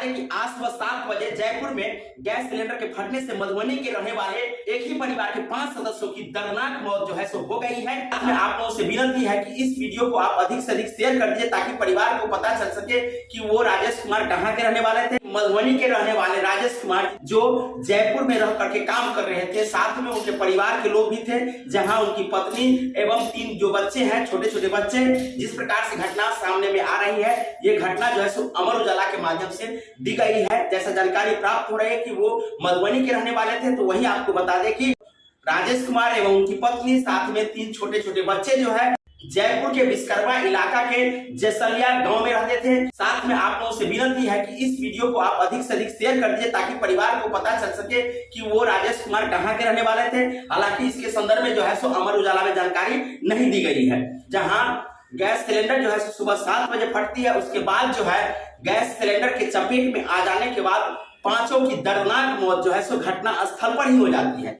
दें कि आज सुबह 7 बजे जयपुर में गैस सिलेंडर के फटने से मधुबनी के रहने वाले एक ही परिवार के 5 सदस्यों की दर्दनाक मौत जो है सो हो गई है। आप लोगों से विनती है कि इस वीडियो को आप अधिक से अधिक शेयर कर दीजिए ताकि परिवार को पता चल सके कि वो राजेश कुमार कहाँ के रहने वाले थे। मधुबनी के रहने वाले राजेश कुमार जो जयपुर में रह करके काम कर रहे थे, साथ में उनके परिवार के लोग भी थे, जहां उनकी पत्नी एवं 3 जो बच्चे हैं, छोटे छोटे बच्चे। जिस प्रकार से घटना सामने में आ रही है, ये घटना जो है सो अमर उजाला के माध्यम से दी गई है। जैसा जानकारी प्राप्त हो रही है कि वो मधुबनी के रहने वाले थे, तो वही आपको बता दें कि राजेश कुमार एवं उनकी पत्नी साथ में 3 छोटे छोटे बच्चे जो है जयपुर के विश्वकर्मा इलाका के जसलिया गांव में रहते थे। साथ में आप लोगों से विनती है कि इस वीडियो को आप अधिक से अधिक शेयर कर दीजिए ताकि परिवार को पता चल सके कि वो राजेश कुमार कहाँ के रहने वाले थे। हालांकि इसके संदर्भ में जो है सो अमर उजाला में जानकारी नहीं दी गई है। जहां गैस सिलेंडर जो है सुबह 7 बजे फटती है, उसके बाद जो है गैस सिलेंडर के चपेट में आ जाने के बाद 5 की दर्दनाक मौत जो है सो घटना स्थल पर ही हो जाती है।